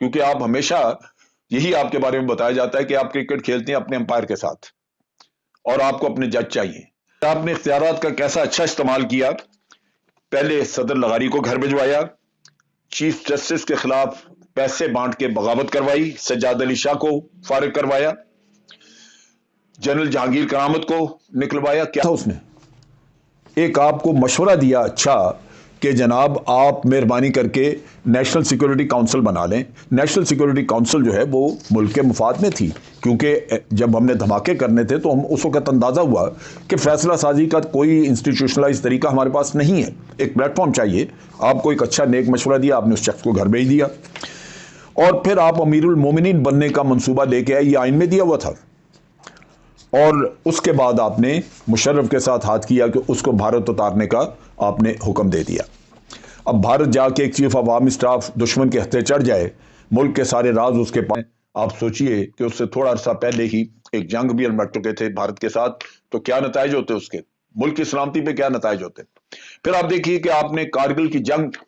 کیونکہ آپ ہمیشہ یہی آپ کے بارے میں بتایا جاتا ہے کہ آپ کرکٹ کھیلتے ہیں اپنے امپائر کے ساتھ اور آپ کو اپنے جج چاہیے. آپ نے اختیارات کا کیسا اچھا استعمال کیا. پہلے صدر لغاری کو گھر بھجوایا، چیف جسٹس کے خلاف پیسے بانٹ کے بغاوت کروائی، سجاد علی شاہ کو فارغ کروایا، جنرل جہانگیر کرامت کو نکلوایا. کیا تھا اس نے؟ ایک آپ کو مشورہ دیا اچھا کہ جناب آپ مہربانی کر کے نیشنل سیکورٹی کونسل بنا لیں. نیشنل سیکورٹی کونسل جو ہے وہ ملک کے مفاد میں تھی، کیونکہ جب ہم نے دھماکے کرنے تھے تو ہم اس وقت اندازہ ہوا کہ فیصلہ سازی کا کوئی انسٹیٹیوشنلائز طریقہ ہمارے پاس نہیں ہے، ایک پلیٹ فارم چاہیے. آپ کو ایک اچھا نیک مشورہ دیا، آپ نے اس شخص کو گھر بھیج دیا، اور پھر آپ امیر المومنین بننے کا منصوبہ لے کے آئے. یہ آئین میں دیا ہوا تھا. اور اس کے بعد آپ نے مشرف کے ساتھ ہاتھ کیا کہ اس کو بھارت اتارنے کا آپ نے حکم دے دیا. اب بھارت جا کے ایک چیف آف آرمی اسٹاف دشمن کے ہتھے چڑھ جائے، ملک کے سارے راز اس کے پاس. آپ سوچئے کہ اس سے تھوڑا عرصہ پہلے ہی ایک جنگ بھی لڑ چکے تھے بھارت کے ساتھ، تو کیا نتائج ہوتے اس کے، ملک کی سلامتی پہ کیا نتائج ہوتے. پھر آپ دیکھیے کہ آپ نے کارگل کی جنگ،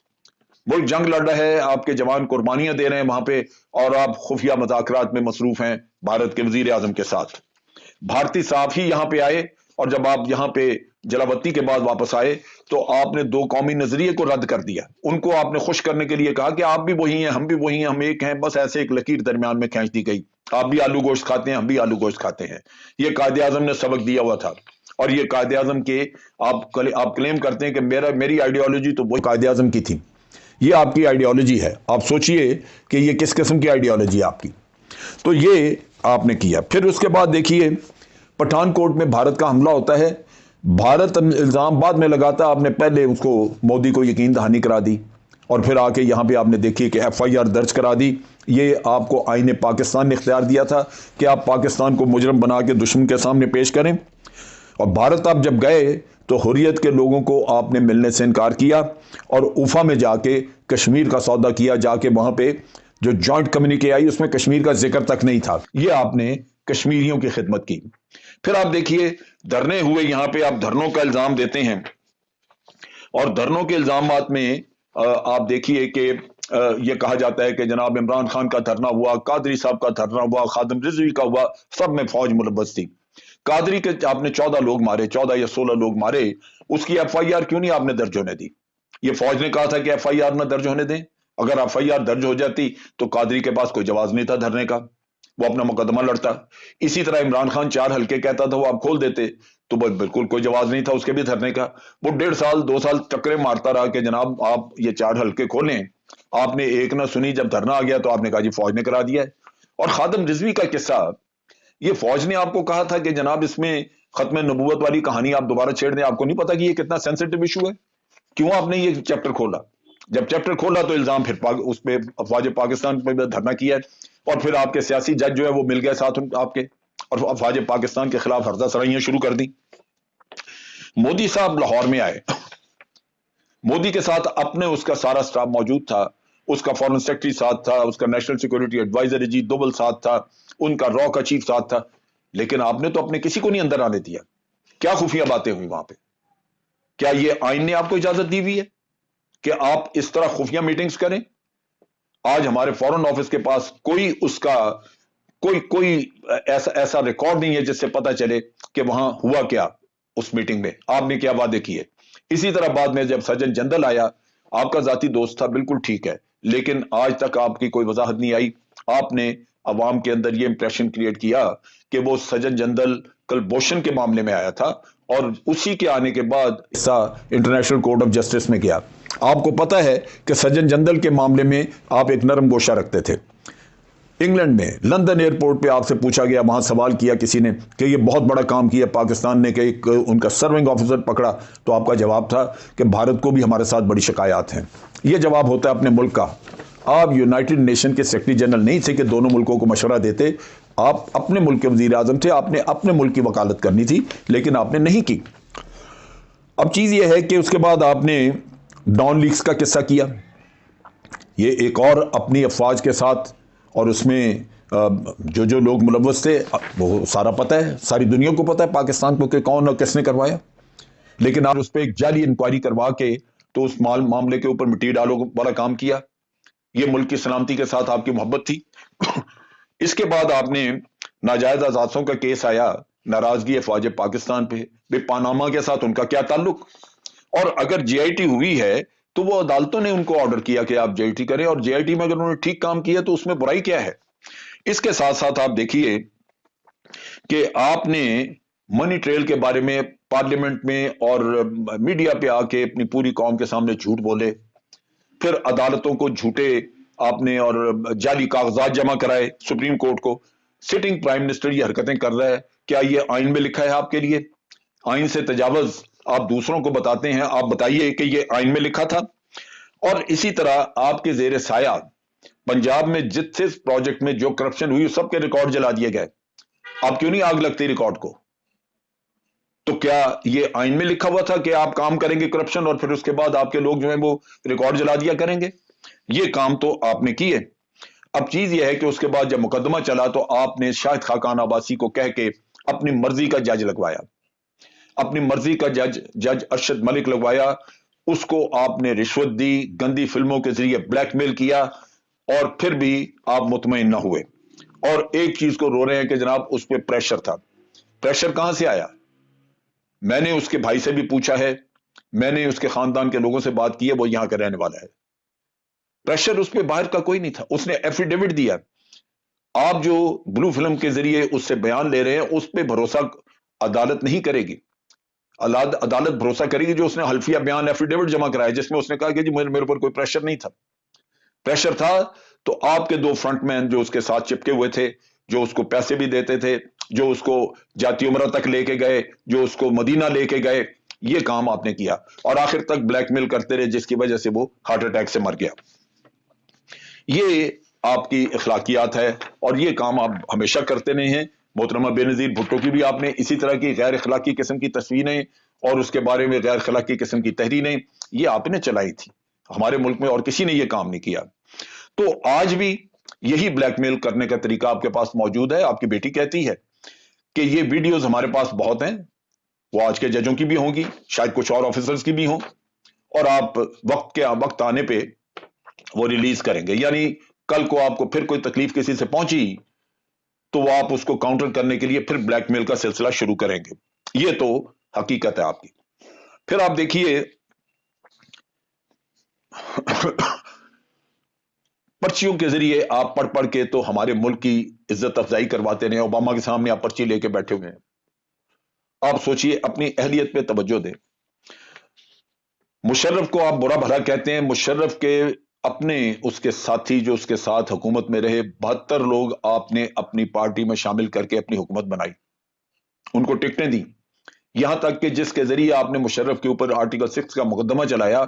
ملک جنگ لڑ رہا ہے، آپ کے جوان قربانیاں دے رہے ہیں وہاں پہ، اور آپ خفیہ مذاکرات میں مصروف ہیں بھارت کے وزیر اعظم کے ساتھ. بھارتی صحافی یہاں پہ آئے، اور جب آپ یہاں پہ جلاوطنی کے بعد واپس آئے تو آپ نے دو قومی نظریے کو رد کر دیا. ان کو آپ نے خوش کرنے کے لیے کہا کہ آپ بھی وہی ہیں، ہم بھی وہی ہیں، ہم ایک ہیں. بس ایسے ایک لکیر درمیان میں کھینچ دی گئی. آپ بھی آلو گوشت کھاتے ہیں، ہم بھی آلو گوشت کھاتے ہیں. یہ قائد اعظم نے سبق دیا ہوا تھا. اور یہ قائد اعظم کے آپ کلیم کرتے ہیں کہ میری آئیڈیالوجی تو وہ قائد اعظم کی تھی. یہ آپ کی آئیڈیالوجی ہے. آپ سوچئے کہ یہ کس قسم کی آئیڈیالوجی ہے آپ کی. تو یہ آپ نے کیا. پھر اس کے بعد دیکھیے پٹھان کوٹ میں بھارت کا حملہ ہوتا ہے. بھارت الزام بعد میں لگاتا، آپ نے پہلے اس کو مودی کو یقین دہانی کرا دی، اور پھر آ کے یہاں پہ آپ نے دیکھی کہ ایف آئی آر درج کرا دی. یہ آپ کو آئین پاکستان نے اختیار دیا تھا کہ آپ پاکستان کو مجرم بنا کے دشمن کے سامنے پیش کریں. اور بھارت آپ جب گئے تو حریت کے لوگوں کو آپ نے ملنے سے انکار کیا، اور اوفا میں جا کے کشمیر کا سودا کیا. جا کے وہاں پہ جو جوائنٹ کمیونیکے آئی اس میں کشمیر کا ذکر تک نہیں تھا. یہ آپ نے کشمیریوں کی خدمت کی. پھر آپ دیکھیے دھرنے ہوئے یہاں پہ، آپ دھرنوں کا الزام دیتے ہیں، اور دھرنوں کے الزامات میں آپ دیکھیے کہ یہ کہا جاتا ہے کہ جناب عمران خان کا دھرنا ہوا، قادری صاحب کا دھرنا ہوا، خادم رضوی کا ہوا، سب میں فوج ملوث تھی. قادری کے آپ نے 14 لوگ مارے، 14 یا 16 لوگ مارے، اس کی ایف آئی آر کیوں نہیں آپ نے درج ہونے دی؟ یہ فوج نے کہا تھا کہ ایف آئی آر نہ درج ہونے دیں. اگر ایف آئی آر درج ہو جاتی تو قادری کے پاس کوئی جواز نہیں تھا دھرنے کا، وہ اپنا مقدمہ لڑتا. اسی طرح عمران خان 4 حلقے کہتا تھا، وہ آپ کھول دیتے تو بالکل کوئی جواز نہیں تھا اس کے بھی دھرنے کا. وہ 1.5 سال 2 سال چکرے مارتا رہا کہ جناب آپ یہ 4 حلقے کھولیں. آپ نے ایک نہ سنی. جب دھرنا آ گیا تو آپ نے کہا جی فوج نے کرا دیا ہے. اور خادم رضوی کا قصہ، یہ فوج نے آپ کو کہا تھا کہ جناب اس میں ختم نبوت والی کہانی آپ دوبارہ چھیڑ دیں. آپ کو نہیں پتا کہ یہ کتنا سینسٹیو ایشو ہے؟ کیوں آپ نے یہ چیپٹر کھولا؟ جب چیپٹر کھولا تو الزام پھر اس پہ افواج پاکستان پہ دھرنا کیا ہے، اور پھر آپ کے سیاسی جج جو ہے وہ مل گئے ساتھ آپ کے، اور افواج پاکستان کے خلاف ہردہ سرائیاں شروع کر دی. مودی صاحب لاہور میں آئے، مودی کے ساتھ اپنے اس کا سارا سٹاف موجود تھا. اس کا فورن سیکرٹری ساتھ تھا، اس کا نیشنل سیکورٹی ایڈوائزر اجیت دوبل ساتھ تھا، ان کا را کا چیف ساتھ تھا. لیکن آپ نے تو اپنے کسی کو نہیں اندر آنے دیا. کیا خفیہ باتیں ہوئی وہاں پہ؟ کیا یہ آئین نے آپ کو اجازت دی ہوئی ہے کہ آپ اس طرح خفیہ میٹنگز کریں؟ آج ہمارے فورن آفس کے پاس کوئی اس کا کوئی ایسا ریکارڈ نہیں ہے جس سے پتا چلے کہ وہاں ہوا کیا اس میٹنگ میں، آپ نے کیا وعدے کیے. اسی طرح بعد میں جب سجن جندل آیا، آپ کا ذاتی دوست تھا، بالکل ٹھیک ہے، لیکن آج تک آپ کی کوئی وضاحت نہیں آئی. آپ نے عوام کے اندر یہ امپریشن کریٹ کیا کہ وہ سجن جندل کلبھوشن کے معاملے میں آیا تھا، اور اسی کے آنے کے بعد حصہ انٹرنیشنل کورٹ آف جسٹس میں گیا. آپ کو پتا ہے کہ سجن جندل کے معاملے میں آپ ایک نرم گوشہ رکھتے تھے. انگلینڈ میں لندن ایئرپورٹ پہ آپ سے پوچھا گیا، وہاں سوال کیا کسی نے کہ یہ بہت بڑا کام کیا پاکستان نے کہ ایک ان کا سرونگ آفیسر پکڑا، تو آپ کا جواب تھا کہ بھارت کو بھی ہمارے ساتھ بڑی شکایات ہیں. یہ جواب ہوتا ہے اپنے ملک کا. آپ یونائٹڈ نیشن کے سیکرٹری جنرل نہیں تھے کہ دونوں ملکوں کو مشورہ دیتے. آپ اپنے ملک کے وزیر اعظم تھے، آپ نے اپنے ملک کی وکالت کرنی تھی، لیکن آپ نے نہیں کی. اب چیز یہ ہے کہ اس کے بعد آپ نے ڈان لیکس کا قصہ کیا. یہ ایک اور اپنی افواج کے ساتھ، اور اس میں جو لوگ ملوث تھے وہ سارا پتہ ہے، ساری دنیا کو پتہ ہے پاکستان کو کہ کون اور کس نے کروایا. لیکن آپ اس پہ ایک جعلی انکوائری کروا کے تو اس معاملے کے اوپر مٹی ڈالو والا کام کیا. یہ ملک کی سلامتی کے ساتھ آپ کی محبت تھی؟ اس کے بعد آپ نے ناجائز اثاثوں کا کیس آیا، ناراضگی افواج پاکستان پہ، بے پاناما کے ساتھ ان کا کیا تعلق؟ اور اگر جے آئی ٹی ہوئی ہے تو وہ عدالتوں نے ان کو آرڈر کیا کہ آپ جے آئی ٹی کریں، اور جے آئی ٹی میں اگر انہوں نے ٹھیک کام کیا تو اس میں برائی کیا ہے؟ اس کے ساتھ ساتھ آپ دیکھیے کہ آپ نے منی ٹریل کے بارے میں پارلیمنٹ میں اور میڈیا پہ آ کے اپنی پوری قوم کے سامنے جھوٹ بولے، پھر عدالتوں کو جھوٹے آپ نے اور جعلی کاغذات جمع کرائے سپریم کورٹ کو۔ سٹنگ پرائم منسٹر یہ حرکتیں کر رہا ہے، کیا یہ آئین میں لکھا ہے آپ کے لیے؟ آئین سے تجاوز آپ دوسروں کو بتاتے ہیں، آپ بتائیے کہ یہ آئین میں لکھا تھا؟ اور اسی طرح آپ کے زیر سایہ پنجاب میں جس پروجیکٹ میں جو کرپشن ہوئی سب کے ریکارڈ جلا دیے گئے، آپ کیوں نہیں آگ لگتی ریکارڈ کو؟ تو کیا یہ آئین میں لکھا ہوا تھا کہ آپ کام کریں گے کرپشن اور پھر اس کے بعد آپ کے لوگ جو ہیں وہ ریکارڈ جلا دیا کریں گے؟ یہ کام تو آپ نے کیے۔ اب چیز یہ ہے کہ اس کے بعد جب مقدمہ چلا تو آپ نے شاہد خاقان عباسی کو کہہ کے اپنی مرضی کا جج لگوایا، اپنی مرضی کا جج ارشد ملک لگوایا، اس کو آپ نے رشوت دی، گندی فلموں کے ذریعے بلیک میل کیا، اور پھر بھی آپ مطمئن نہ ہوئے، اور ایک چیز کو رو رہے ہیں کہ جناب اس پہ پریشر تھا۔ پریشر کہاں سے آیا؟ میں نے اس کے بھائی سے بھی پوچھا ہے، میں نے اس کے خاندان کے لوگوں سے بات کی ہے، وہ یہاں کا رہنے والا ہے۔ پریشر اس پہ باہر کا کوئی نہیں تھا، اس نے ایفیڈیوٹ دیا۔ آپ جو بلو فلم کے ذریعے اس سے بیان لے رہے ہیں اس پہ بھروسہ عدالت نہیں کرے گی۔ عدالت بھروسہ کرے گی جو اس نے حلفیہ بیان ایفیڈیوٹ جمع کرایا جس میں اس نے کہا کہ جی میرے پر کوئی پریشر نہیں تھا۔ پریشر تھا تو آپ کے دو فرنٹ مین جو اس کے ساتھ چپکے ہوئے تھے، جو اس کو پیسے بھی دیتے تھے، جو اس کو جاتی عمرہ تک لے کے گئے، جو اس کو مدینہ لے کے گئے، یہ کام آپ نے کیا، اور آخر تک بلیک میل کرتے رہے جس کی وجہ سے وہ ہارٹ اٹیک سے مر گیا۔ یہ آپ کی اخلاقیات ہے اور یہ کام آپ ہمیشہ کرتے رہے ہیں۔ محترمہ بے نظیر بھٹو کی بھی آپ نے اسی طرح کی غیر اخلاقی قسم کی تصویریں اور اس کے بارے میں غیر اخلاقی قسم کی تحریریں یہ آپ نے چلائی تھی، ہمارے ملک میں اور کسی نے یہ کام نہیں کیا۔ تو آج بھی یہی بلیک میل کرنے کا طریقہ آپ کے پاس موجود ہے۔ آپ کی بیٹی کہتی ہے کہ یہ ویڈیوز ہمارے پاس بہت ہیں، وہ آج کے ججوں کی بھی ہوں گی، شاید کچھ اور آفیسرز کی بھی ہوں، اور آپ وقت آنے پہ وہ ریلیز کریں گے، یعنی کل کو آپ کو پھر کوئی تکلیف کسی سے پہنچی تو وہ آپ اس کو کاؤنٹر کرنے کے لیے پھر بلیک میل کا سلسلہ شروع کریں گے۔ یہ تو حقیقت ہے آپ کی۔ پھر آپ دیکھیے پرچیوں کے ذریعے آپ پڑھ پڑھ کے تو ہمارے ملک کی عزت افزائی کرواتے رہے، اوباما کے سامنے آپ پرچی لے کے بیٹھے ہوئے ہیں۔ آپ سوچئے، اپنی اہلیت پہ توجہ دیں۔ مشرف کو آپ برا بھلا کہتے ہیں، مشرف کے اپنے اس کے ساتھی جو اس کے ساتھ حکومت میں رہے 72 لوگ آپ نے اپنی پارٹی میں شامل کر کے اپنی حکومت بنائی، ان کو ٹکٹیں دی، یہاں تک کہ جس کے ذریعے آپ نے مشرف کے اوپر آرٹیکل 6 کا مقدمہ چلایا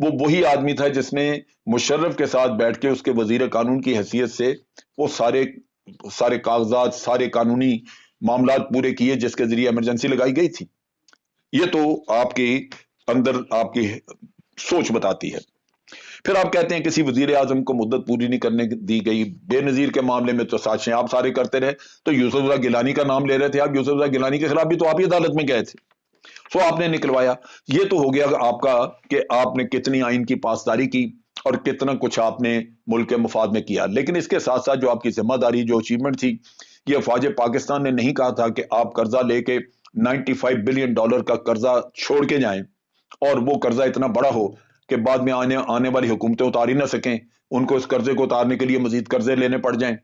وہ وہی آدمی تھا جس نے مشرف کے ساتھ بیٹھ کے اس کے وزیر قانون کی حیثیت سے وہ سارے کاغذات، سارے قانونی معاملات پورے کیے جس کے ذریعے ایمرجنسی لگائی گئی تھی۔ یہ تو آپ کے اندر آپ کی سوچ بتاتی ہے۔ پھر آپ کہتے ہیں کسی وزیر اعظم کو مدت پوری نہیں کرنے دی گئی۔ بے نظیر کے معاملے میں تو سازشیں آپ سارے کرتے رہے، تو یوسف رضا گیلانی کا نام لے رہے تھے آپ، یوسف رضا گیلانی کے خلاف بھی تو آپ ہی عدالت میں گئے تھے، سو آپ نے نکلوایا۔ یہ تو ہو گیا آپ کا کہ آپ نے کتنی آئین کی پاسداری کی اور کتنا کچھ آپ نے ملک کے مفاد میں کیا، لیکن اس کے ساتھ ساتھ جو آپ کی ذمہ داری، جو اچیومنٹ تھی، یہ افواج پاکستان نے نہیں کہا تھا کہ آپ قرضہ لے کے $95 بلین کا قرضہ چھوڑ کے جائیں اور وہ قرضہ اتنا بڑا ہو کہ بعد میں آنے والی حکومتیں اتار ہی نہ سکیں، ان کو اس قرضے کو اتارنے کے لیے مزید قرضے لینے پڑ جائیں۔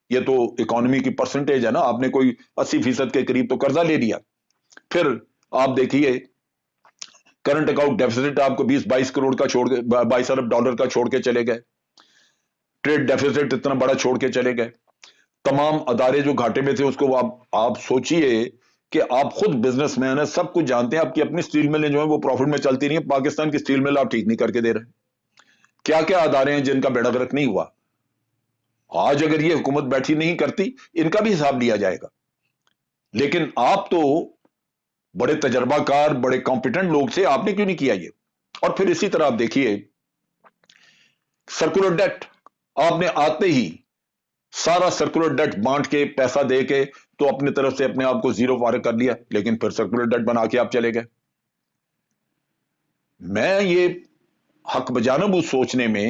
یہ تو اکانومی کی پرسنٹیج ہے نا، آپ نے کوئی 80% کے قریب تو قرضہ لے لیا۔ پھر آپ دیکھیے کرنٹ اکاؤنٹ ڈیفیسٹ آپ کو 20-22 کروڑ کا چھوڑ کے $22 ارب کا چھوڑ کے چلے گئے، ٹریڈ ڈیفیسٹ اتنا بڑا چھوڑ کے چلے گئے، تمام ادارے جو گھاٹے میں تھے اس کو آپ سوچئے کہ آپ خود بزنس مین ہیں، سب کچھ جانتے ہیں، آپ کی اپنی سٹیل ملیں جو ہیں وہ پروفٹ میں چلتی نہیں ہیں، پاکستان کی سٹیل مل آپ ٹھیک نہیں کر کے دے رہے۔ کیا کیا ادارے ہیں جن کا بیڑا غرق نہیں ہوا؟ آج اگر یہ حکومت بیٹھی نہیں کرتی ان کا بھی حساب لیا جائے گا، لیکن آپ تو بڑے تجربہ کار، بڑے کمپیٹنٹ لوگ سے، آپ نے کیوں نہیں کیا یہ؟ اور پھر اسی طرح آپ دیکھیے سرکولر ڈیٹ، آپ نے آتے ہی سارا سرکولر ڈیٹ بانٹ کے پیسہ دے کے تو اپنی طرف سے اپنے آپ کو زیرو فارغ کر لیا، لیکن پھر سرکولر ڈیٹ بنا کے آپ چلے گئے۔ میں یہ حق بجانب ہوں سوچنے میں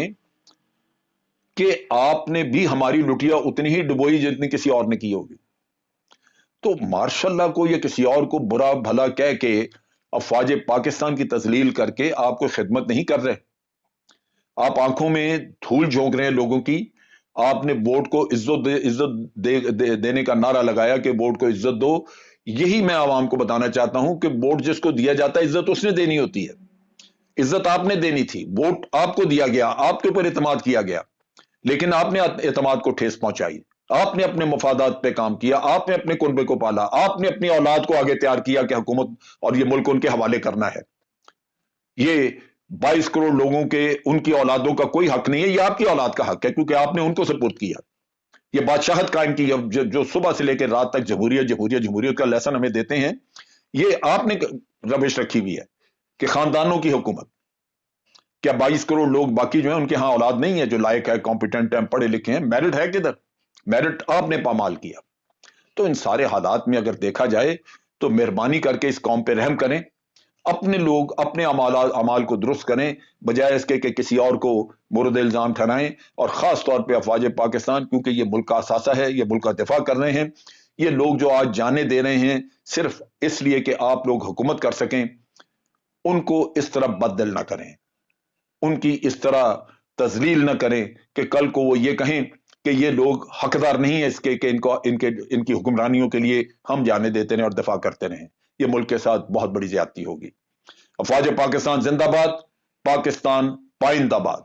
کہ آپ نے بھی ہماری لٹیا اتنی ہی ڈبوئی جتنی کسی اور نے کی ہوگی. تو مارشاء اللہ کو یا کسی اور کو برا بھلا کہہ کے افواج پاکستان کی تذلیل کر کے آپ کو خدمت نہیں کر رہے. آپ آنکھوں میں دھول جھونک رہے ہیں لوگوں کی. آپ نے ووٹ کو دینے کا نعرہ لگایا کہ ووٹ کو عزت دو. یہی میں عوام کو بتانا چاہتا ہوں کہ ووٹ جس کو دیا جاتا ہے عزت اس نے دینی ہوتی ہے. عزت آپ نے دینی تھی. ووٹ آپ کو دیا گیا, آپ کے اوپر اعتماد کیا گیا, لیکن آپ نے اعتماد کو ٹھیس پہنچائی. آپ نے اپنے مفادات پہ کام کیا, آپ نے اپنے کنبے کو پالا, آپ نے اپنی اولاد کو آگے تیار کیا کہ حکومت اور یہ ملک ان کے حوالے کرنا ہے. یہ 22 کروڑ لوگوں کے ان کی اولادوں کا کوئی حق نہیں ہے, یہ آپ کی اولاد کا حق ہے کیونکہ آپ نے ان کو سپورٹ کیا. یہ بادشاہت قائم کی جو صبح سے لے کے رات تک جمہوریت جمہوریت جمہوریت کا لیسن ہمیں دیتے ہیں, یہ آپ نے روش رکھی ہوئی ہے کہ خاندانوں کی حکومت. کیا 22 کروڑ لوگ باقی جو ہیں ان کے ہاں اولاد نہیں ہے جو لائق ہے, کمپیٹنٹ ہیں, پڑھے لکھے ہیں؟ میرٹ ہے کدھر؟ میرٹ آپ نے پامال کیا. تو ان سارے حالات میں اگر دیکھا جائے تو مہربانی کر کے اس قوم پہ رحم کریں. اپنے لوگ اپنے اعمال کو درست کریں بجائے اس کے کہ کسی اور کو مورد الزام ٹھہرائیں, اور خاص طور پہ افواج پاکستان, کیونکہ یہ ملک کا اثاثہ ہے, یہ ملک کا دفاع کر رہے ہیں. یہ لوگ جو آج جانے دے رہے ہیں صرف اس لیے کہ آپ لوگ حکومت کر سکیں, ان کو اس طرح بد دل نہ کریں, ان کی اس طرح تذلیل نہ کریں کہ کل کو وہ یہ کہیں کہ یہ لوگ حقدار نہیں ہیں اس کے کہ ان کی حکمرانیوں کے لیے ہم جانے دیتے رہیں اور دفاع کرتے رہیں. یہ ملک کے ساتھ بہت بڑی زیادتی ہوگی. افواج پاکستان زندہ باد, پاکستان پائندہ باد.